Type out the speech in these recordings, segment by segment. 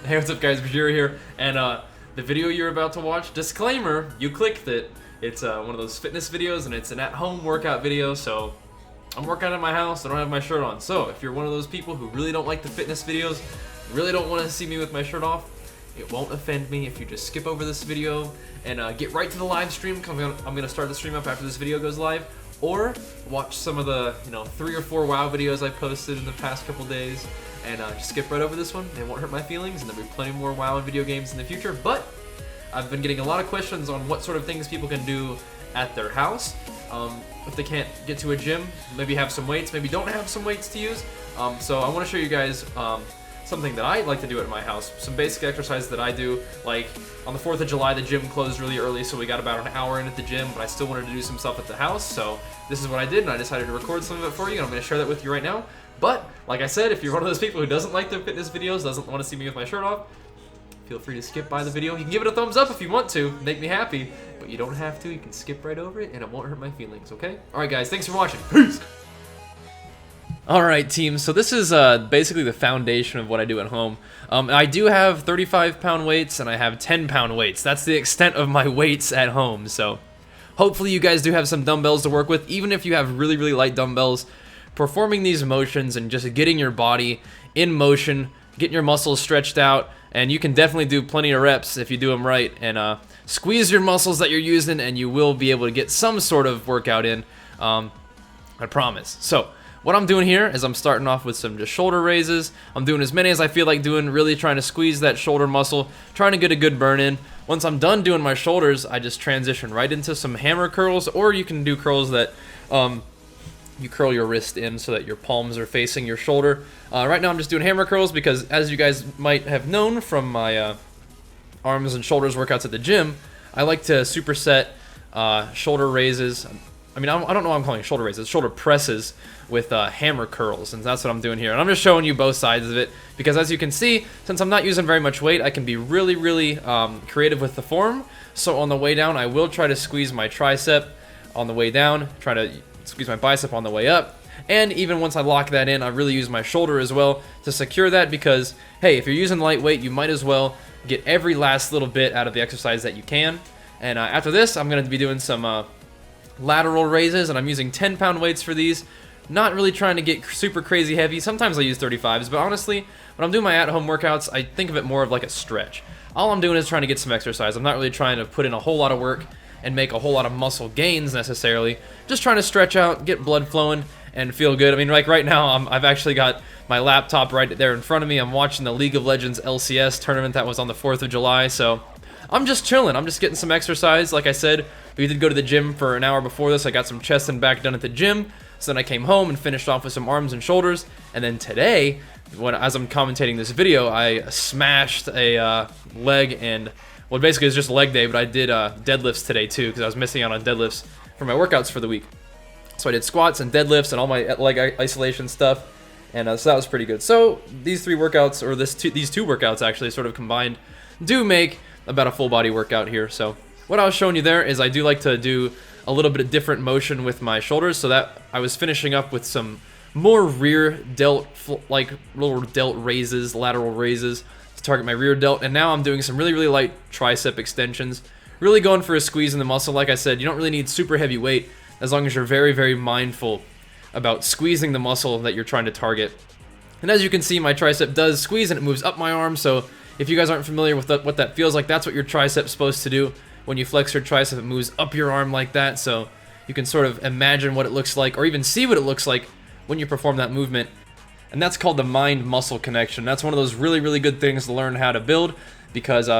Hey, what's up guys, Bajheera here, and the video you're about to watch, disclaimer, you clicked it. It's one of those fitness videos and it's an at-home workout video, so I'm working out at my house, I don't have my shirt on. So if you're one of those people who really don't like the fitness videos, really don't want to see me with my shirt off, it won't offend me if you just skip over this video and get right to the live stream, because I'm gonna start the stream up after this video goes live, or watch some of the 3 or 4 WoW videos I posted in the past couple days, and just skip right over this one. It won't hurt my feelings, and there'll be plenty more WoW and video games in the future. But I've been getting a lot of questions on what sort of things people can do at their house if they can't get to a gym, maybe have some weights, maybe don't have some weights to use. So I want to show you guys something that I like to do at my house, some basic exercises that I do. Like on the 4th of July, the gym closed really early, so we got about an hour in at the gym, but I still wanted to do some stuff at the house, so this is what I did, and I decided to record some of it for you, and I'm going to share that with you right now. But, like I said, if you're one of those people who doesn't like their fitness videos, doesn't want to see me with my shirt off, feel free to skip by the video. You can give it a thumbs up if you want to, make me happy, but you don't have to. You can skip right over it, and it won't hurt my feelings, okay? Alright guys, thanks for watching. Peace! Alright team, so this is basically the foundation of what I do at home. I do have 35-pound weights, and I have 10-pound weights. That's the extent of my weights at home, so hopefully you guys do have some dumbbells to work with. Even if you have really, really light dumbbells, performing these motions and just getting your body in motion, getting your muscles stretched out, and you can definitely do plenty of reps if you do them right, and squeeze your muscles that you're using, and you will be able to get some sort of workout in, I promise. So what I'm doing here is I'm starting off with some just shoulder raises. I'm doing as many as I feel like doing, really trying to squeeze that shoulder muscle, trying to get a good burn in. Once I'm done doing my shoulders, I just transition right into some hammer curls, or you can do curls that you curl your wrist in so that your palms are facing your shoulder. Right now I'm just doing hammer curls because, as you guys might have known from my arms and shoulders workouts at the gym, I like to superset shoulder raises. I mean, I don't know why I'm calling it shoulder raises, shoulder presses with hammer curls, and that's what I'm doing here. And I'm just showing you both sides of it because, as you can see, since I'm not using very much weight, I can be really, really creative with the form. So on the way down, I will try to squeeze my tricep on the way down, try to squeeze my bicep on the way up, and even once I lock that in, I really use my shoulder as well to secure that, because hey, if you're using lightweight, you might as well get every last little bit out of the exercise that you can. And after this, I'm going to be doing some lateral raises, and I'm using 10-pound weights for these. Not really trying to get super crazy heavy. Sometimes I use 35s, but honestly, when I'm doing my at-home workouts, I think of it more of like a stretch. All I'm doing is trying to get some exercise. I'm not really trying to put in a whole lot of work and make a whole lot of muscle gains necessarily. Just trying to stretch out, get blood flowing, and feel good. I mean, like right now, I've actually got my laptop right there in front of me. I'm watching the League of Legends LCS tournament that was on the 4th of July, so I'm just chilling. I'm just getting some exercise. Like I said, we did go to the gym for an hour before this. I got some chest and back done at the gym, so then I came home and finished off with some arms and shoulders. And then today, as I'm commentating this video, I smashed a leg and, well, basically it's just leg day, but I did deadlifts today too, because I was missing out on deadlifts for my workouts for the week. So I did squats and deadlifts and all my leg isolation stuff, and so that was pretty good. So these 3 workouts, or these two workouts actually sort of combined, do make about a full body workout here. So what I was showing you there is I do like to do a little bit of different motion with my shoulders, so that I was finishing up with some more rear delt, like little delt raises, lateral raises, to target my rear delt. And now I'm doing some really, really light tricep extensions, really going for a squeeze in the muscle. Like I said, you don't really need super heavy weight as long as you're very, very mindful about squeezing the muscle that you're trying to target. And as you can see, my tricep does squeeze and it moves up my arm. So if you guys aren't familiar with what that feels like, that's what your tricep's supposed to do. When you flex your tricep, it moves up your arm like that. So you can sort of imagine what it looks like, or even see what it looks like when you perform that movement. And that's called the mind-muscle connection. That's one of those really, really good things to learn how to build, because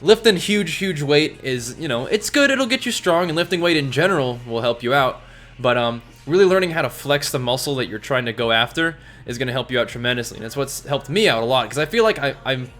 lifting huge weight is, it's good, it'll get you strong, and lifting weight in general will help you out. But really learning how to flex the muscle that you're trying to go after is going to help you out tremendously. And that's what's helped me out a lot, because I feel like I'm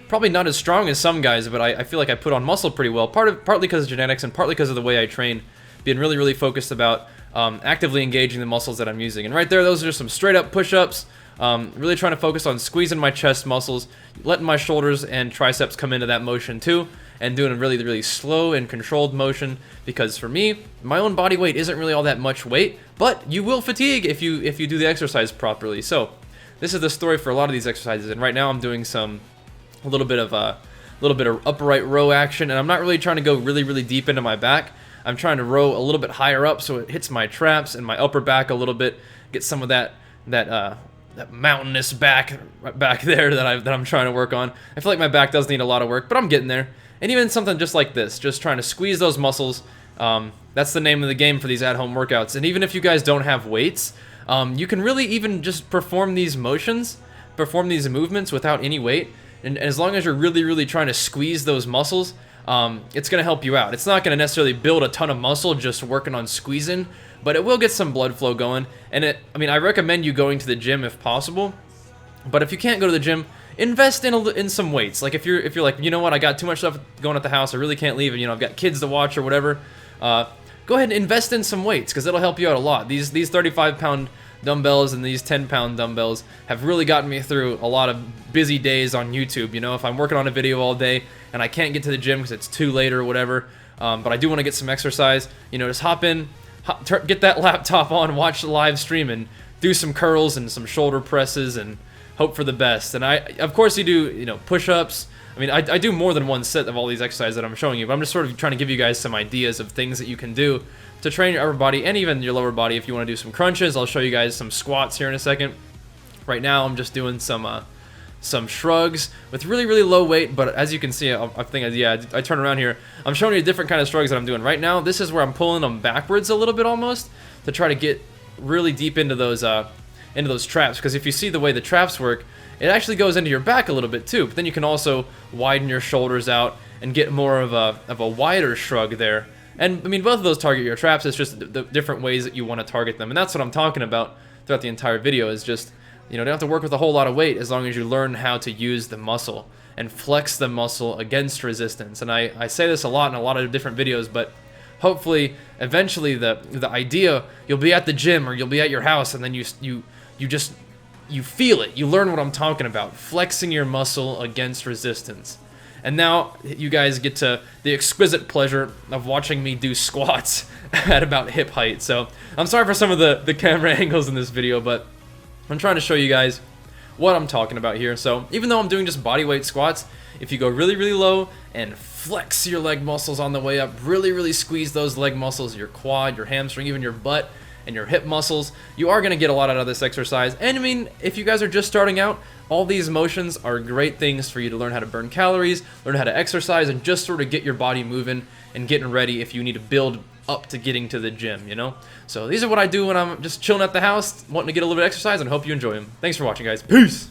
probably not as strong as some guys, but I feel like I put on muscle pretty well, partly because of genetics and partly because of the way I train, being really, really focused about actively engaging the muscles that I'm using. And right there, those are some straight up push-ups. Really trying to focus on squeezing my chest muscles, letting my shoulders and triceps come into that motion too, and doing a really, really slow and controlled motion, because for me, my own body weight isn't really all that much weight, but you will fatigue if you do the exercise properly. So this is the story for a lot of these exercises, and right now I'm doing some a little bit of upright row action, and I'm not really trying to go really deep into my back. I'm trying to row a little bit higher up so it hits my traps and my upper back a little bit, get some of that mountainous back there that I'm trying to work on. I feel like my back does need a lot of work, but I'm getting there. And even something just like this, just trying to squeeze those muscles. That's the name of the game for these at-home workouts. And even if you guys don't have weights, you can really even just perform these motions, perform these movements without any weight. And as long as you're really trying to squeeze those muscles, it's going to help you out. It's not going to necessarily build a ton of muscle just working on squeezing, but it will get some blood flow going. And I recommend you going to the gym if possible. But if you can't go to the gym, invest in some weights. Like if you're like, you know what, I got too much stuff going at the house, I really can't leave, and I've got kids to watch or whatever. Go ahead and invest in some weights because it'll help you out a lot. These 35-pound dumbbells and these 10-pound dumbbells have really gotten me through a lot of busy days on YouTube. If I'm working on a video all day and I can't get to the gym because it's too late or whatever, but I do want to get some exercise, just hop in, get that laptop on, watch the live stream, and do some curls and some shoulder presses and hope for the best. And of course you do, push-ups. I do more than one set of all these exercises that I'm showing you, but I'm just sort of trying to give you guys some ideas of things that you can do to train your upper body and even your lower body. If you want to do some crunches, I'll show you guys some squats here in a second. Right now I'm just doing some shrugs with really low weight, but as you can see, I turn around here, I'm showing you a different kind of shrugs that I'm doing right now. This is where I'm pulling them backwards a little bit almost to try to get really deep into those traps, because if you see the way the traps work, it actually goes into your back a little bit too, but then you can also widen your shoulders out and get more of a wider shrug there. And both of those target your traps. It's just the different ways that you want to target them, and that's what I'm talking about throughout the entire video. Is just you don't have to work with a whole lot of weight as long as you learn how to use the muscle and flex the muscle against resistance. And I say this a lot in a lot of different videos, but hopefully eventually the idea, you'll be at the gym or you'll be at your house, and then you feel it. You learn what I'm talking about, flexing your muscle against resistance. And now you guys get to the exquisite pleasure of watching me do squats at about hip height. So I'm sorry for some of the camera angles in this video, but I'm trying to show you guys what I'm talking about here. So even though I'm doing just bodyweight squats, if you go really low and flex your leg muscles on the way up, really squeeze those leg muscles, your quad, your hamstring, even your butt, and your hip muscles, you are going to get a lot out of this exercise. And if you guys are just starting out, all these motions are great things for you to learn how to burn calories, learn how to exercise, and just sort of get your body moving and getting ready if you need to build up to getting to the gym, So these are what I do when I'm just chilling at the house, wanting to get a little bit of exercise, and hope you enjoy them. Thanks for watching, guys. Peace!